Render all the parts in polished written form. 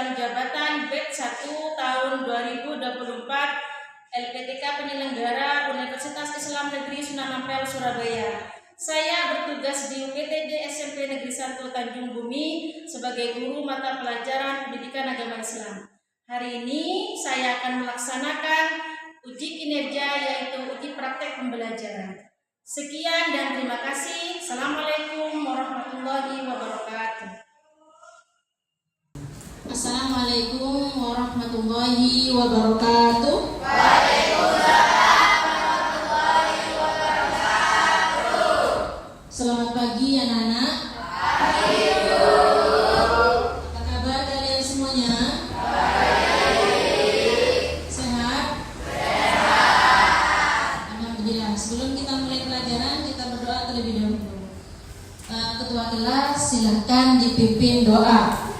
dalam jabatan BED 1 tahun 2024 LPTK penyelenggara Universitas Islam Negeri Sunan Ampel Surabaya. Saya bertugas di UPTJ SMP Negeri 1 Tanjung Bumi sebagai guru mata pelajaran Pendidikan Agama Islam. Hari ini saya akan melaksanakan uji kinerja, yaitu uji praktek pembelajaran. Sekian dan terima kasih. Assalamualaikum warahmatullahi wabarakatuh. Assalamualaikum warahmatullahi wabarakatuh. Selamat pagi anak-anak. Apa kabar kalian semuanya? Sehat? Alhamdulillah. Sebelum kita mulai pelajaran, kita berdoa terlebih dahulu. Ketua kelas silahkan dipimpin doa.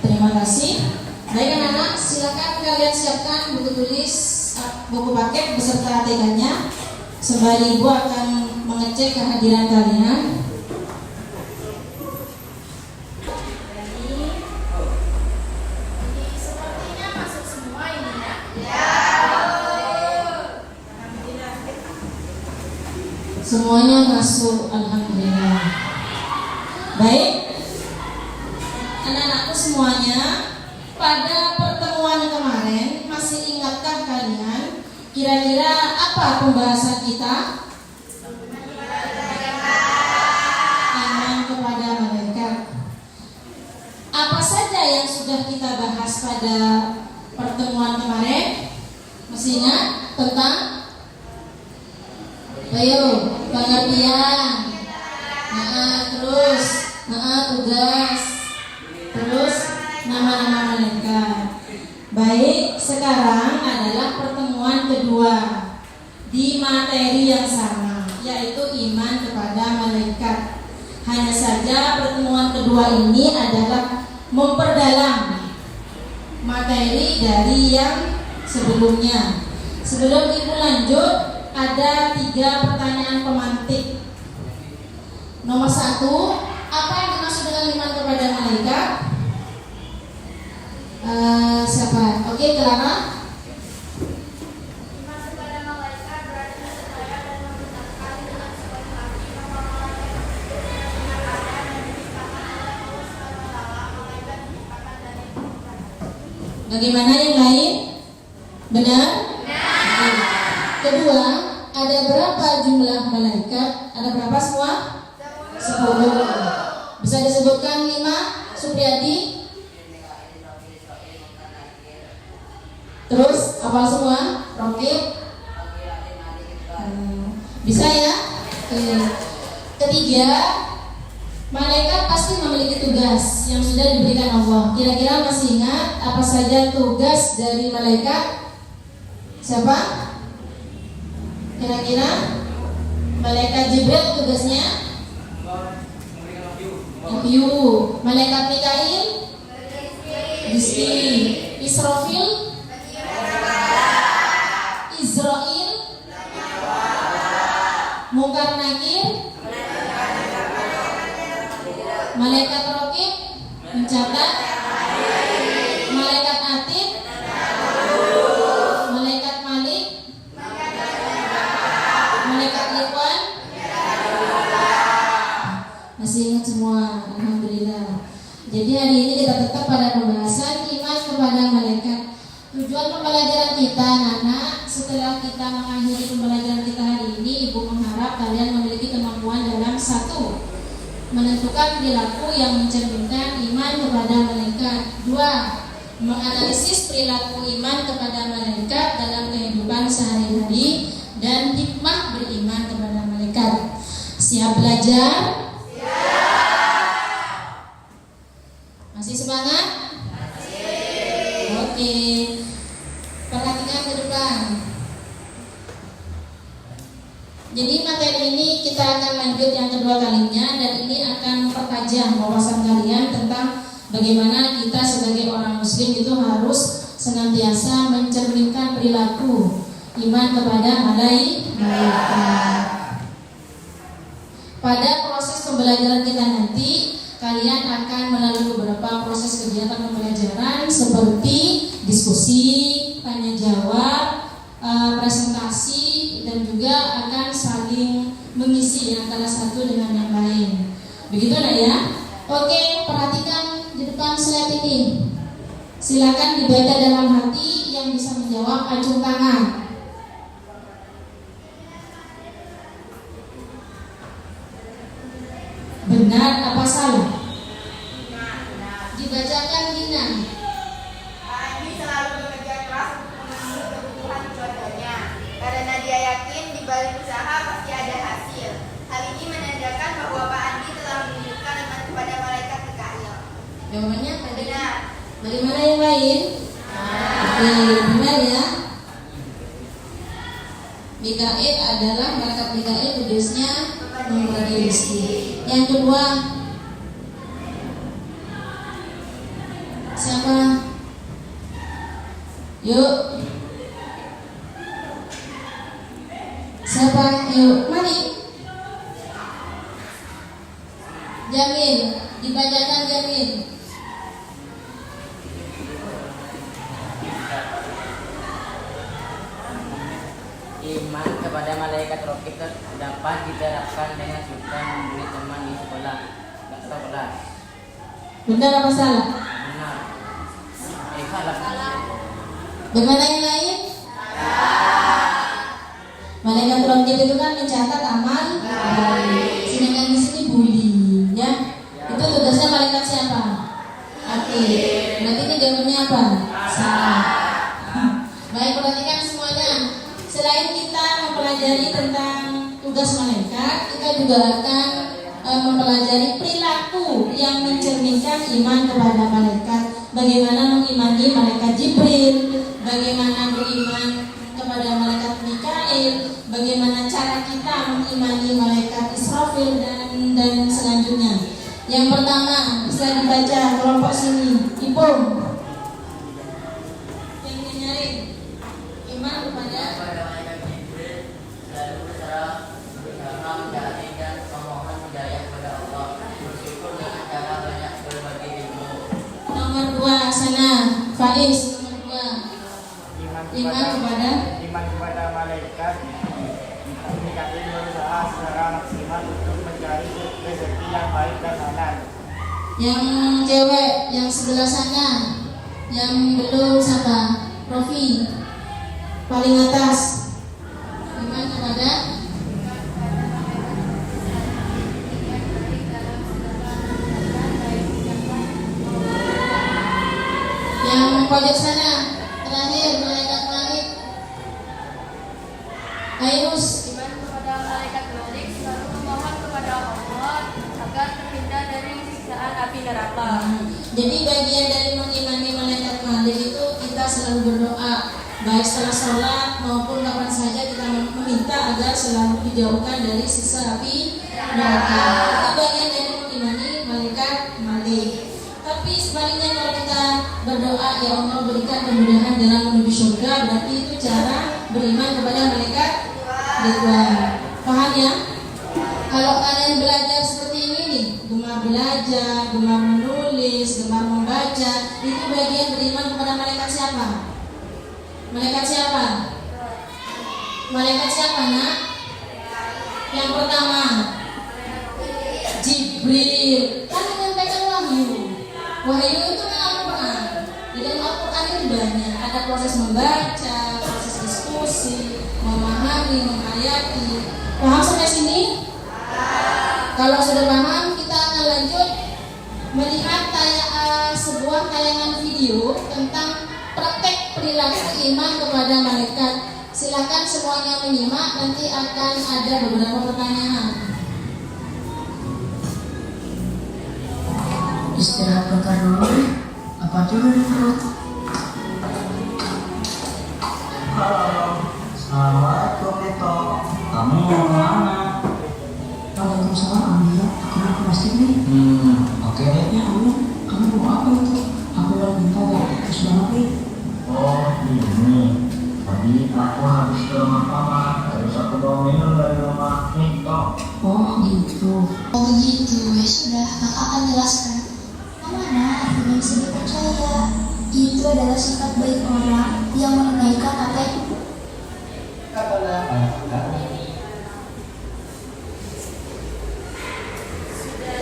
Terima kasih. Baik anak-anak, silakan kalian siapkan buku tulis, buku paket beserta ATK-nya. Sembari Ibu akan mengecek kehadiran kalian. Sepertinya masuk semua ini ya. Alhamdulillah. Semuanya masuk, alhamdulillah. Baik. Anak-anakku semuanya, pada pertemuan kemarin masih ingatkah kalian kira-kira apa pembahasan kita? Iman kepada malaikat. Apa saja yang sudah kita bahas pada pertemuan kemarin? Masih ingat tentang? Ayo, pengertian. Terus tugas. Terus nama-nama malaikat. Baik, sekarang adalah pertemuan kedua di materi yang sama, yaitu iman kepada malaikat. Hanya saja pertemuan kedua ini adalah memperdalam materi dari yang sebelumnya. Sebelum Ibu lanjut, ada 3 pertanyaan pemantik. Nomor 1, apa yang dimaksud dengan iman kepada malaikat? Siapa? Oke, Clara. Iman kepada malaikat berarti percaya dan membenarkan dengan sepenuh hati bahwa malaikat itu benar-benar dan diciptakan oleh Allah SWT. Malaikat diciptakan dari Tuhan. Bagaimana yang lain? Benar? Benar. Kedua, ada berapa jumlah malaikat? Ada berapa semua? 10. Bisa disebutkan 5, Supriyadi? Terus hafal semua? Rokib? Bisa ya? Ketiga, malaikat pasti memiliki tugas yang sudah diberikan Allah. Kira-kira masih ingat apa saja tugas dari malaikat? Siapa? Kira-kira? Malaikat Jibril tugasnya? Wahyu. Malaikat Mikail? Rizki. Israfil? Israel? Mungkar Nakir? Malaikat Rokib? Mencatat? Malaikat Atid? Malaikat Malik? Malaikat Ikhwan? Masih ingat semua, alhamdulillah. Jadi hari ini kita tetap pada pembahasan iman kepada malaikat. Tujuan pembelajaran kita anak-anak, setelah kita mengakhiri pembelajaran kita hari ini, Ibu mengharap kalian memiliki kemampuan dalam 1, menentukan perilaku yang mencerminkan iman kepada malaikat. 2, menganalisis perilaku iman kepada malaikat dalam kehidupan sehari-hari dan hikmah beriman kepada malaikat. Siap belajar? Masih semangat? Oke. Perhatikan ke depan. Jadi materi ini kita akan lanjut yang kedua kalinya, dan ini akan mempertajam wawasan kalian tentang bagaimana kita sebagai orang muslim itu harus senantiasa mencerminkan perilaku, iman kepada malaikat. Pada proses pembelajaran kita nanti, kalian akan melalui beberapa proses kegiatan pembelajaran seperti diskusi, tanya jawab, presentasi, dan juga akan saling mengisi antara satu dengan yang lain. Begitu nak ya? Oke, perhatikan di depan slide ini. Silakan dibaca dalam hati, yang bisa menjawab acung tangan. Benar apa salah? Dibacakan Dina. Pak Andi selalu bekerja keras untuk memenuhi kebutuhan keluarganya. Karena dia yakin di balik usaha pasti ada hasil. Hal ini menandakan bahwa Pak Andi telah menunjukkan iman kepada malaikat Mikail. Jawabannya apa? Benar. Bagaimana yang lain? Oke, benar ya. Mikail adalah malaikat Mikail, tugasnya membagi rezeki. Yang kedua, siapa? Yuk. Siapa? Yuk, mari. Jamil, dibacakan Jamil. Iman kepada malaikat rokib dapat diterapkan dengan suka memberi teman di sekolah. Kelas. Benar apa salah? Benar. Salah. Bagaimana yang lain? Malaikat rokib itu kan mencatat amal baik. Sedangkan di sini bully, ya. Itu tugasnya malaikat siapa? Aktif. Berarti ini jawabannya apa? Salah. Baik, perhatikan semuanya. Selain kita mempelajari tentang tugas malaikat, kita juga akan mempelajari perilaku yang mencerminkan iman kepada malaikat. Bagaimana mengimani malaikat Jibril, bagaimana beriman kepada malaikat Mikail, bagaimana cara kita mengimani malaikat Israfil dan selanjutnya. Yang pertama bisa dibaca kelompok sini, Ipung. Yang nyari iman kepada malaikat Jibril selalu berusaha mencari dan memohon hidayah kepada Allah, bersyukur dengan cara banyak berbagi ilmu. nomor 2 sana, Faiz. Nomor 2 iman kepada malaikat. Mikail berusaha secara maksimal untuk mencari rezeki yang baik dan halal. Yang cewek yang sebelah sana, yang belum siapa? Rofi paling atas. Iman kepada yang pojok sana, terakhir malaikat Malik. Airus. Iman kepada malaikat Malik selalu memohon kepada Allah agar terhindar dari siksaan api neraka. Jadi bagian dari mengimani malaikat Malik itu kita selalu berdoa, baik setelah sholat maupun kapan saja kita meminta agar selalu dijauhkan dari siksa api neraka. Itu bagian dari mengimani malaikat Malik. Tapi sebaliknya kalau kita berdoa, ya Allah berikan kemudahan dalam menuju surga, berarti itu cara beriman kepada malaikat Ridwan. Paham ya? Kalau kalian belajar seperti ini nih, gemar belajar, gemar menulis, gemar membaca, itu bagian beriman kepada malaikat siapa? Malaikat siapa? Malaikat siapa nak? Yang pertama Jibril, kan menyampaikan wahyu. Wahyu itu kan Al-Quran. Di dalam Al-Quran itu banyak, ada proses membaca, proses diskusi, memahami, menghayati. Paham sampai sini? Kalau sudah paham, kita akan lanjut melihat sebuah tayangan video tentang praktek perilaku iman kepada malaikat. Silakan semuanya menyimak, nanti akan ada beberapa pertanyaan. Istirahat bentar dulu. Apa dulu di perut? Halo, assalamualaikum Neto. Kamu mau kemana? Waalaikumsalam, Amira. Aku mau ke masjid nih. Oke deh. Ya Allah, kamu mau apa itu? Aku mau minta ya, terus banget nih. Oh, ini. Tadi aku habis ke rumah paman, terus aku bawa minum dari rumah Nito. Oh gitu. Oh gitu, ya sudah, kakak akan jelaskan. Mana artinya bisa dipercaya? Itu adalah sifat baik orang yang menunaikan apa yang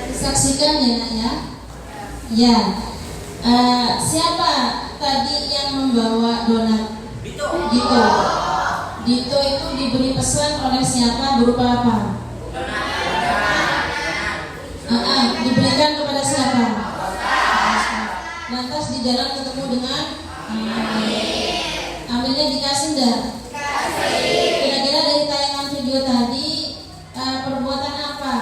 Disaksikan ya nak ya. Ya. Siapa tadi yang membawa donat? Dito. Dito itu diberi pesan oleh siapa, berupa apa? Diberikan kepada siapa? Lantas di jalan ketemu dengan Amirnya dikasih enggak? Kira-kira dari tayangan video tadi perbuatan apa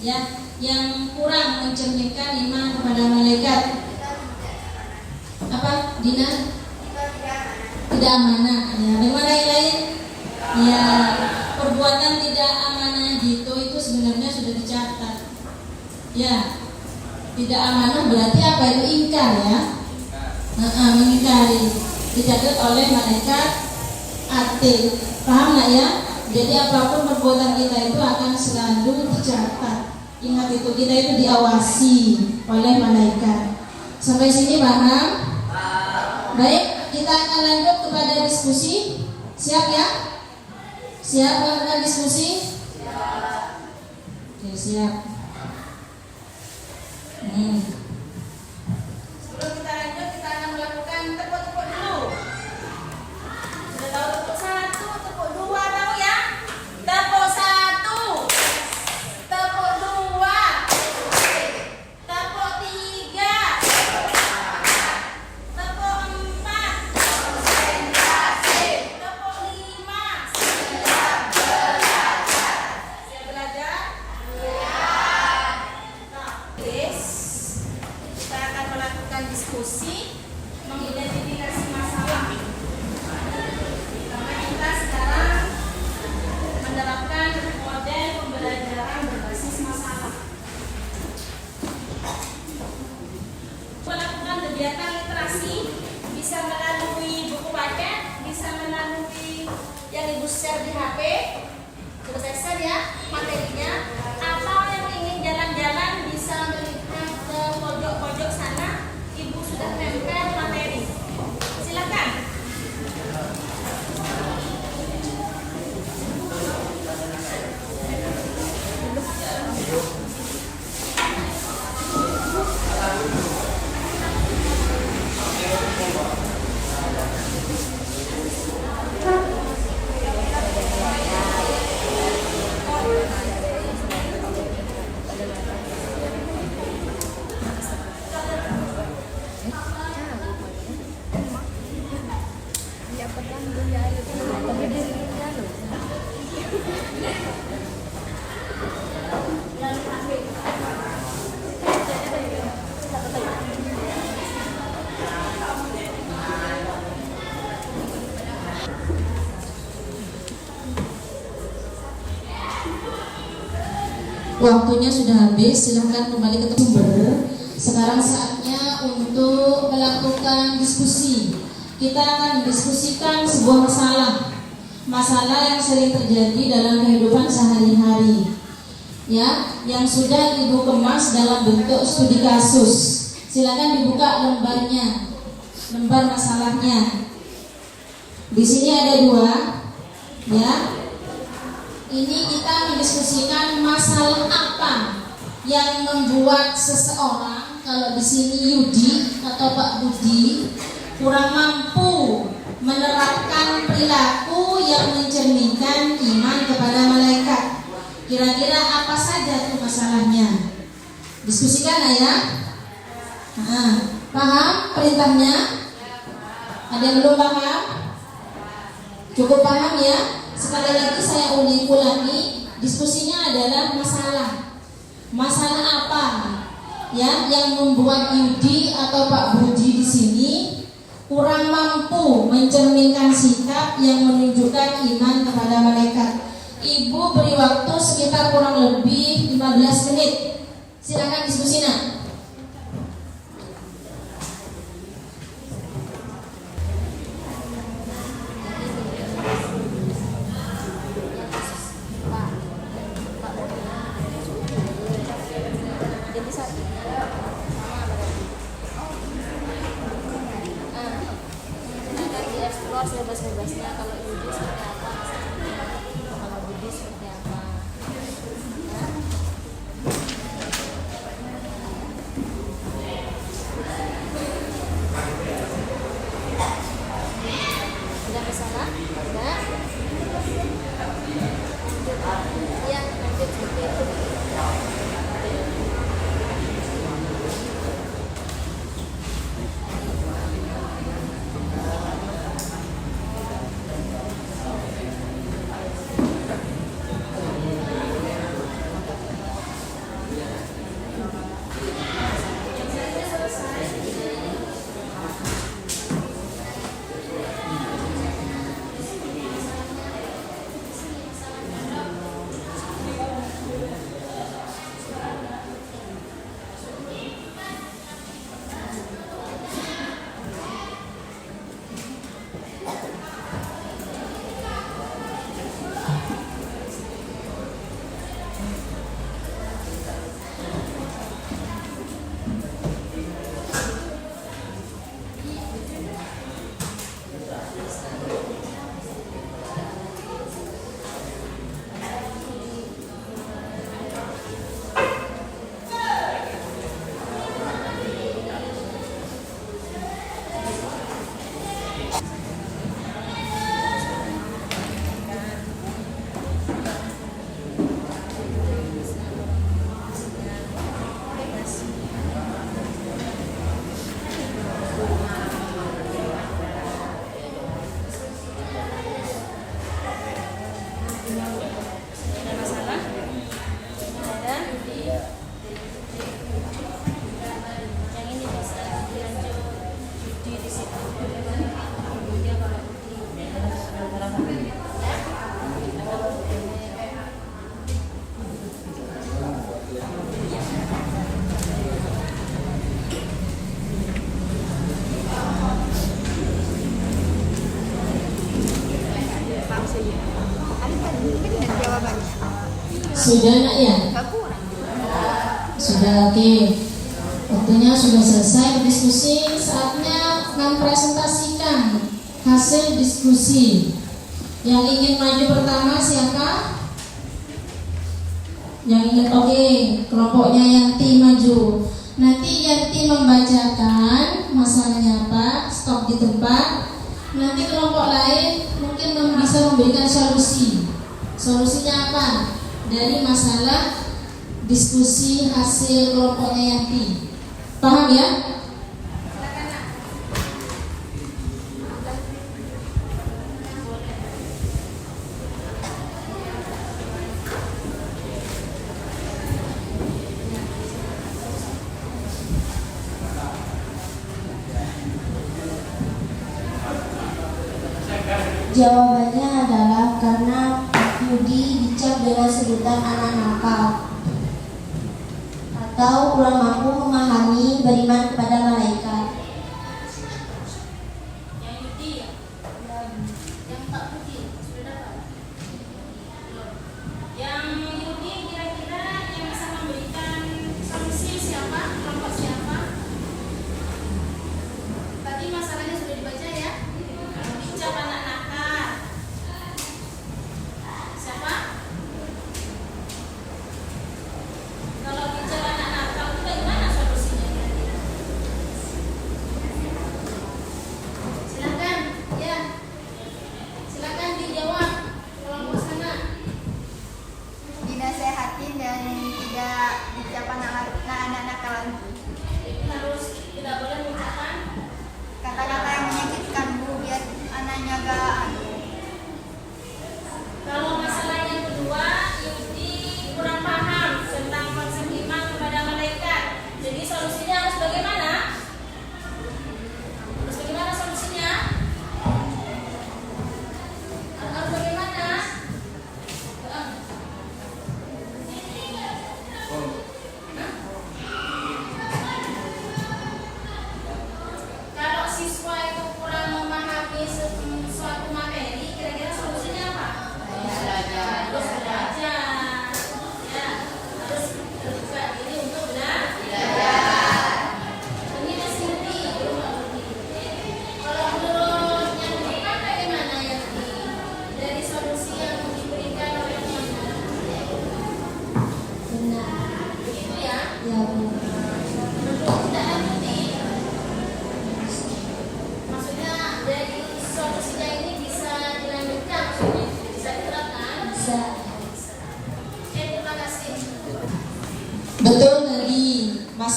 ya yang kurang mencerminkan iman kepada malaikat? Apa? Dina? Tidak amanah. Ya, dan mana yang lain? Ya, perbuatan tidak amanah gitu itu sebenarnya sudah dicatat. Ya, tidak amanah berarti apa itu? Ingkar ya. Mengingkari. Dicatat oleh malaikat atil. Paham nggak ya? Jadi apapun perbuatan kita itu akan selalu dicatat. Ingat itu, kita itu diawasi oleh malaikat. Sampai sini paham? Baik, kita akan lanjut kepada diskusi. Siap ya? Siap melakukan diskusi? Oke, siap. Sebelum kita lanjut, kita akan melakukan tepuk-tepuk dulu. Sudah tahu tepuk 1, tepuk 2 tahu ya? Tepuk 1, tepuk 2, tepuk 3, tepuk 4, tepuk 5. Siap belajar? Yes. Kita akan melakukan diskusi mengidentifikasi masalah. Karena kita sekarang menerapkan model pembelajaran berbasis masalah. Melakukan kegiatan literasi bisa melalui buku paket, bisa melalui yang ibu share di HP. Sudah saya share ya materinya. Apa yang ingin jalan-jalan bisa melihat ke pojok-pojok sana. Ibu sudah nempel materi. Silakan. Waktunya sudah habis, silahkan kembali ke sumber. Sekarang saatnya untuk melakukan diskusi. Kita akan mendiskusikan sebuah masalah yang sering terjadi dalam kehidupan sehari-hari, ya, yang sudah ibu kemas dalam bentuk studi kasus. Silakan dibuka lembarnya, lembar masalahnya. Di sini ada 2, ya. Ini kita mendiskusikan masalah apa yang membuat seseorang, kalau di sini Yudi atau Pak Budi, kurang mampu menerapkan perilaku yang mencerminkan iman kepada malaikat. Kira-kira apa saja tuh masalahnya? Diskusikan ya. Paham perintahnya? Ada yang belum paham? Cukup paham ya? Sekali lagi saya ulangi, diskusinya adalah masalah apa ya yang membuat Yudi atau Pak Budi di sini kurang mampu mencerminkan sikap yang menunjukkan iman kepada malaikat. Ibu beri waktu sekitar kurang lebih 15 menit. Silakan diskusi nak. seperti apa, kalau budi seperti apa. Sudah ke sana? Sudah? Iya, lanjut seperti itu. Ada masalah? Ada? Yang ini bisa dilanjut judi di situ. Dia kalau sudah nak ya? Sudah, oke. Waktunya sudah selesai diskusi. Saatnya mempresentasikan hasil diskusi. Yang ingin maju pertama siapa? Yang ingin, oke, kelompoknya Yanti maju. Nanti Yanti membacakan masalahnya apa, stop di tempat. Nanti kelompok lain mungkin bisa memberikan solusi. Solusinya apa? Dari masalah diskusi hasil kelompoknya Yanti. Paham ya? Jawabannya adalah karena Yudi dicap dengan sebutan anak nakal atau kurang mampu memahami beriman kepada malaikat. Yang Yudi ya? Yang tak putih sudah dapat? Belum. Yang Yudi kira-kira yang bisa memberikan solusi siapa? Kelompok siapa? Tadi masalahnya sudah dibaca ya? Dicap anak nakal. Siapa? Kalau dicap anak nakal itu bagaimana solusinya kira-kira?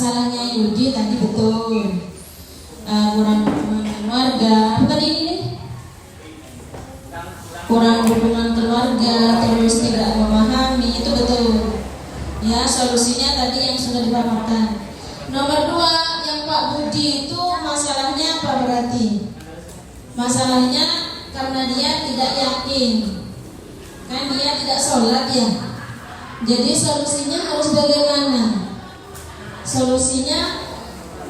masalahnya Yudi tadi betul. Kurang hubungan keluarga. Apa tadi ini nih? Kurang hubungan keluarga, terus tidak memahami, itu betul. Ya, solusinya tadi yang sudah dipaparkan. Nomor 2, yang Pak Budi itu masalahnya apa berarti? Masalahnya karena dia tidak yakin. Kan dia tidak sholat ya. Jadi solusinya harus bagaimana? Solusinya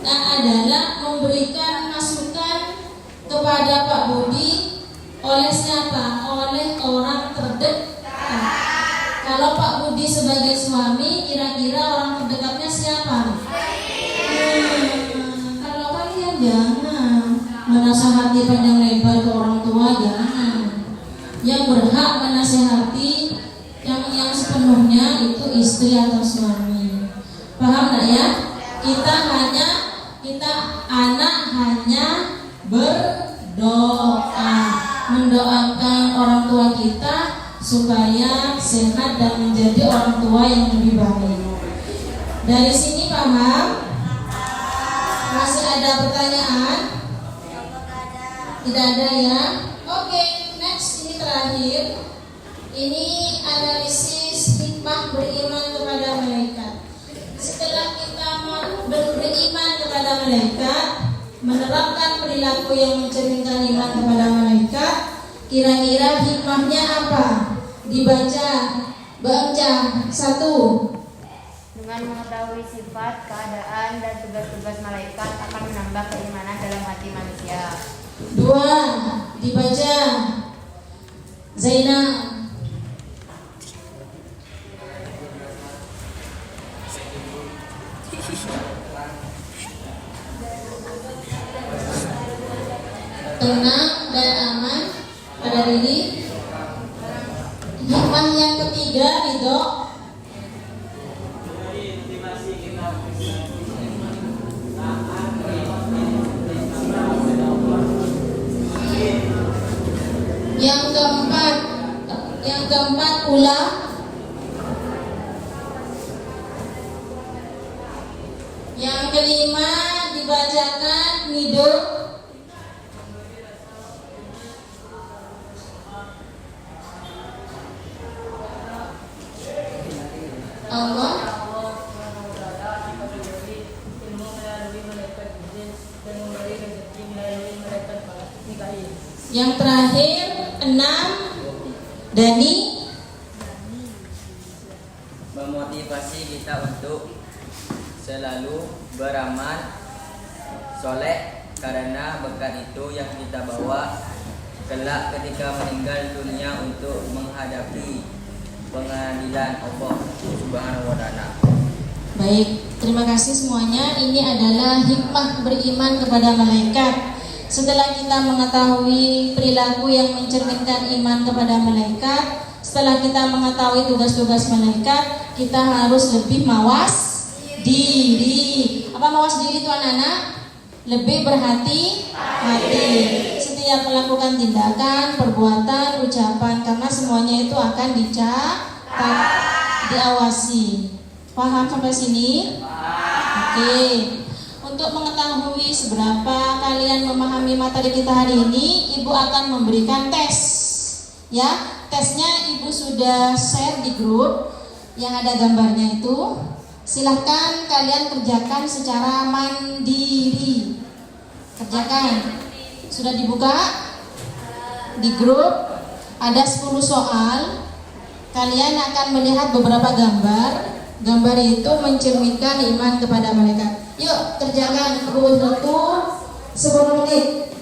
adalah memberikan masukan kepada Pak Budi oleh siapa? Oleh orang terdekat. Kalau Pak Budi sebagai suami, kira-kira orang terdekatnya siapa? Kalau kalian jangan menasihati panjang lebar ke orang tua, jangan. Yang berhak menasihati yang sepenuhnya itu istri atau suami. Paham nggak ya? Kita anak hanya berdoa, mendoakan orang tua kita supaya sehat dan menjadi orang tua yang lebih baik. Dari sini paham? Masih ada pertanyaan? Tidak ada ya? Oke, next, ini terakhir. Ini analisis hikmah beriman kepada malaikat. Setelah kita beriman kepada malaikat, menerapkan perilaku yang mencerminkan iman kepada malaikat, kira-kira hikmahnya apa? Dibaca. Baca 1. Dengan mengetahui sifat, keadaan, dan tugas-tugas malaikat akan menambah keimanan dalam hati manusia. 2. Dibaca. Zainab. Tenang dan aman pada diri. Hikmah yang ketiga, Ridho. Yang keempat pula. Yang kelima dibacakan Nido. Allah. Yang terakhir 6 Dani. Memotivasi kita untuk selalu beramal soleh, karena berkat itu yang kita bawa kelak ketika meninggal dunia untuk menghadapi pengadilan Allah Subhanahu wa Ta'ala. Baik, terima kasih semuanya. Ini adalah hikmah beriman kepada malaikat. Setelah kita mengetahui perilaku yang mencerminkan iman kepada malaikat, setelah kita mengetahui tugas-tugas malaikat, kita harus lebih mawas diri. Apa mawas diri itu anak-anak? Lebih berhati-hati setiap melakukan tindakan, perbuatan, ucapan, karena semuanya itu akan dicatat, diawasi. Paham sampai sini? Oke. Untuk mengetahui seberapa kalian memahami materi kita hari ini, Ibu akan memberikan tes. Ya, tesnya Ibu sudah share di grup yang ada gambarnya itu. Silahkan kalian kerjakan secara mandiri. Kerjakan. Sudah dibuka di grup, ada 10 soal. Kalian akan melihat beberapa gambar. Gambar itu mencerminkan iman kepada malaikat. Yuk kerjakan, waktu 10 menit.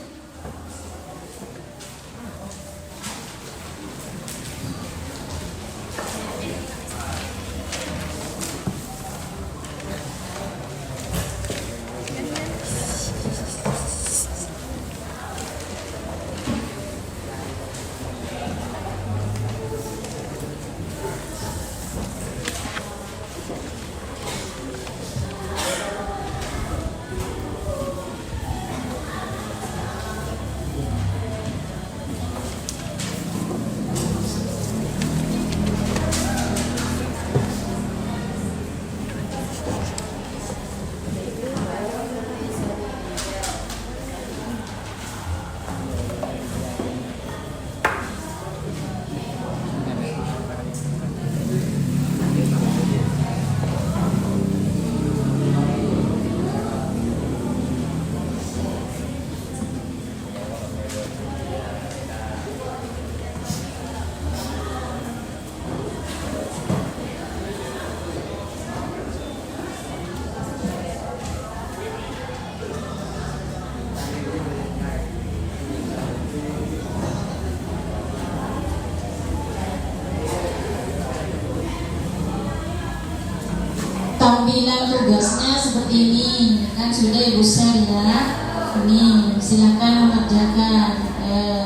Tampilan tugasnya seperti ini, kan sudah Ibu share ya. Ini silakan mengerjakan.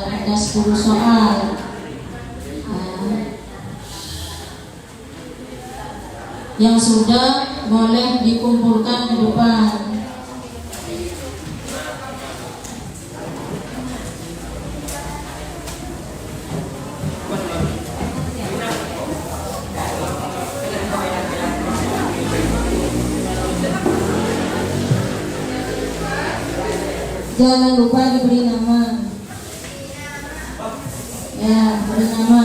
Ada 10 soal. Yang sudah boleh dikumpulkan ke depan. Jangan lupa diberi nama. Ya, beri nama.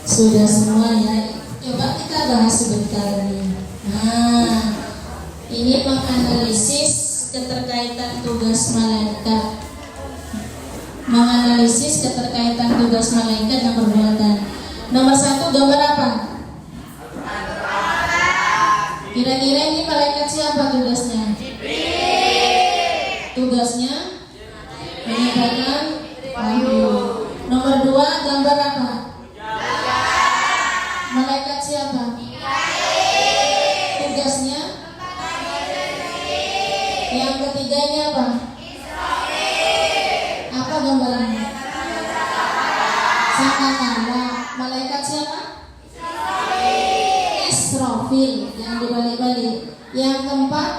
Sudah semua ya. Coba kita bahas sebentar nih. Nah, ini menganalisis keterkaitan tugas malaikat. Menganalisis keterkaitan tugas malaikat dan perbuatan. Nomor 1, gambar apa? Kira-kira ini malaikat siapa tugasnya? Tugasnya menyebarkan wahyu. Nomor 2, gambar apa? Malaikat siapa? Tugasnya? Yang ketiganya apa? Apa gambarannya? Sangkakala. Malaikat siapa? Israfil. Yang dibalik-balik. Yang keempat?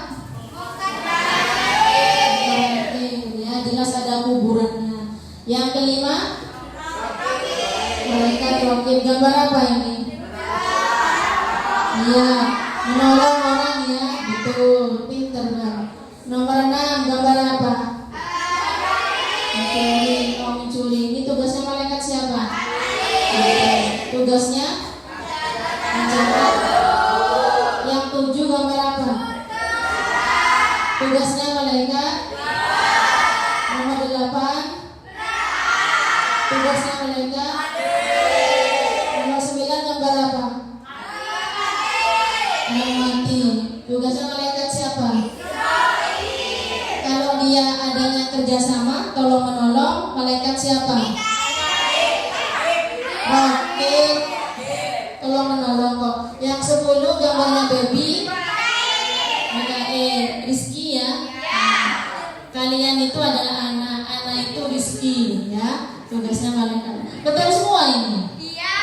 Ya, jelas ada kuburannya. Yang kelima? Malaikat Rokib. Gambar apa ini? Iya, menolong orang ya, betul, pinter Bang. Nomor 6, gambar apa? Mencuri. Ini tugasnya malaikat siapa? Tugasnya mencatat. Yang 7, gambar apa? Tugasnya malaikat. Nomor 8, tugasnya malaikat. Nomor 9, gambar apa? Mati. Tugasnya malaikat siapa? Kalau dia adanya kerjasama, tolong menolong, malaikat siapa? Oke, tolong menolong kok. Yang 10, gambarnya baby. Mikael, Rizky ya. Kalian itu adalah anak itu Rizky ya. Tugasnya malaikat. Betul semua ini? Iya.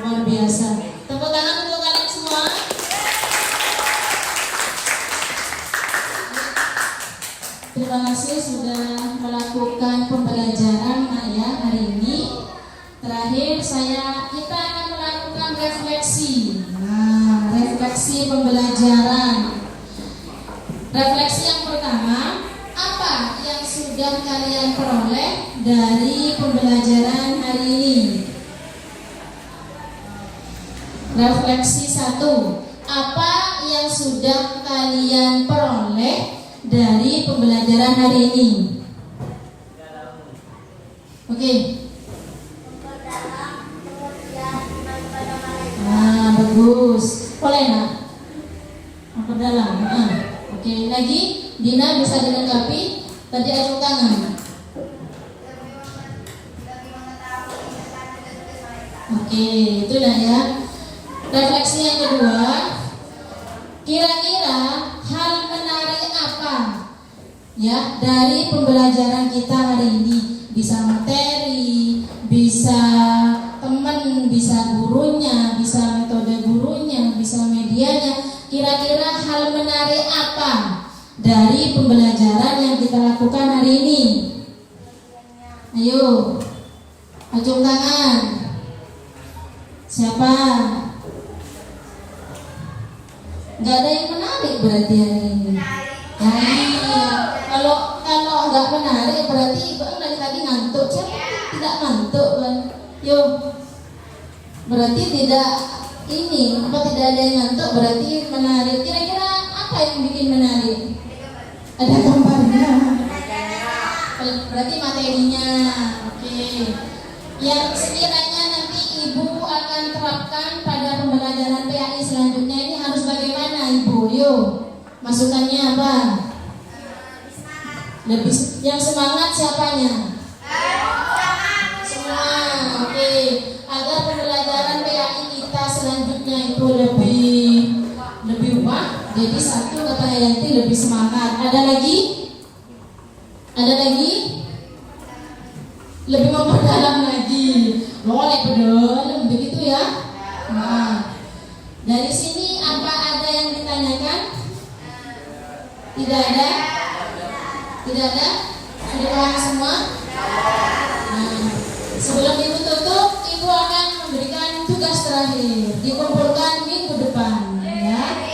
Luar biasa. Tepuk tangan untuk kalian semua. Terima kasih sudah melakukan pembelajaran ya hari ini. Terakhir kita akan melakukan refleksi. Nah, refleksi pembelajaran. Refleksi yang pertama, apa yang sudah kalian peroleh dari pembelajaran hari ini? Refleksi 1, apa yang sudah kalian peroleh dari pembelajaran hari ini? Oke. Nah, bagus. Boleh nak? Memperdalam. Oke, lagi Dina bisa dilengkapi. Tadi acung tangan. Oke, itulah ya. Refleksi yang kedua, kira-kira hal menarik apa ya dari pembelajaran kita hari ini? Bisa materi, bisa teman, bisa gurunya, bisa metode gurunya, bisa medianya. Kira-kira hal menarik apa dari pembelajaran yang kita lakukan hari ini? Ayo, acung tangan. Siapa? Nggak ada yang menarik berarti hari ini. Nah, iya. Kalau nggak menarik berarti Ibu dari tadi ngantuk. Siapa yang tidak ngantuk kan? Yo, berarti tidak tidak ada yang ngantuk berarti menarik. Kira-kira apa yang bikin menarik? Ada gambarnya. Berarti materinya. Oke. Yang sekiranya nanti Ibu akan terapkan pada pembelajaran PAI selanjutnya ini harus bagaimana Ibu? Yuk, masukannya apa? Lebih yang semangat siapanya? Semua. Oke. Agar pembelajaran PAI kita selanjutnya itu lebih wah. Jadi satu kata Yanti lebih semangat. Ada lagi? Lebih memperdalam lagi. Boleh pedal, begitu ya. Nah, dari sini apa ada yang ditanyakan? Tidak ada? Sudah paham semua? Nah, sebelum Ibu tutup, Ibu akan memberikan tugas terakhir. Dikumpulkan minggu depan, ya.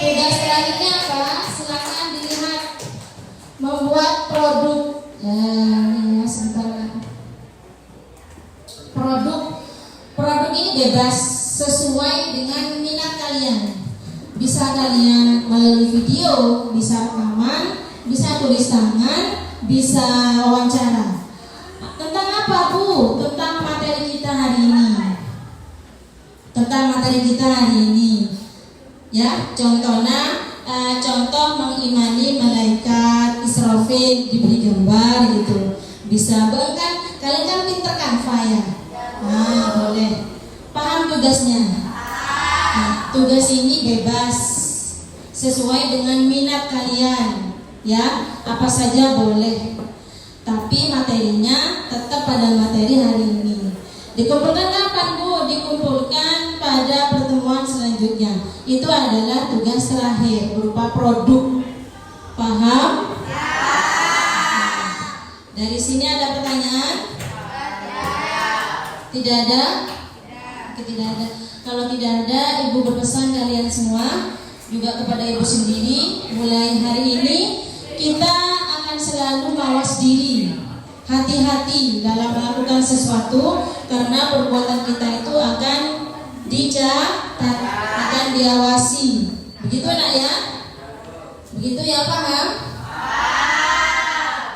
Tugas terakhirnya apa? Silakan dilihat. Membuat produk. Ya, sebentar. Produk ini bebas sesuai dengan minat kalian. Bisa kalian melalui video, bisa rekaman, bisa tulis tangan, bisa wawancara. Tentang apa Bu? Tentang materi kita hari ini. Ya, contoh mengimani malaikat Israfil, diberi gambar gitu. Bisa bahkan kalian kan pinter Canva ya. Nah, boleh. Paham tugasnya? Nah, tugas ini bebas sesuai dengan minat kalian. Ya, apa saja boleh. Tapi materinya tetap pada materi hari ini. Dikumpulkan kapan Bu? Dikumpulkan pada pertemuan selanjutnya. Itu adalah tugas terakhir berupa produk. Paham? Nah, dari sini ada pertanyaan? Tidak ada? Tidak ada. Kalau tidak ada, Ibu berpesan kalian semua juga kepada Ibu sendiri. Mulai hari ini kita akan selalu mawas diri. Hati-hati dalam melakukan sesuatu karena perbuatan kita itu akan dicatat, akan diawasi. Begitu nak ya? Begitu ya, paham?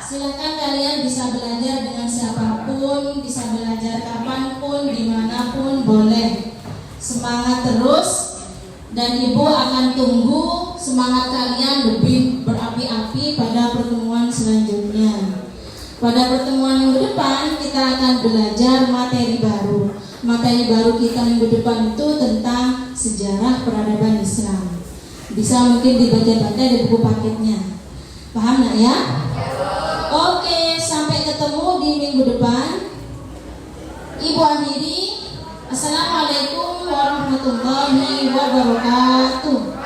Silakan kalian bisa belajar dengan siapapun, bisa belajar kapanpun, dimanapun boleh. Semangat terus, dan Ibu akan tunggu semangat kalian lebih berapi-api pada pertemuan selanjutnya. Pada pertemuan minggu depan kita akan belajar materi baru. Materi baru kita minggu depan itu tentang sejarah peradaban Islam. Bisa mungkin dibaca-baca di buku paketnya. Paham nak ya? Oke, sampai ketemu di minggu depan. Ibu akhiri. Assalamualaikum warahmatullahi wabarakatuh.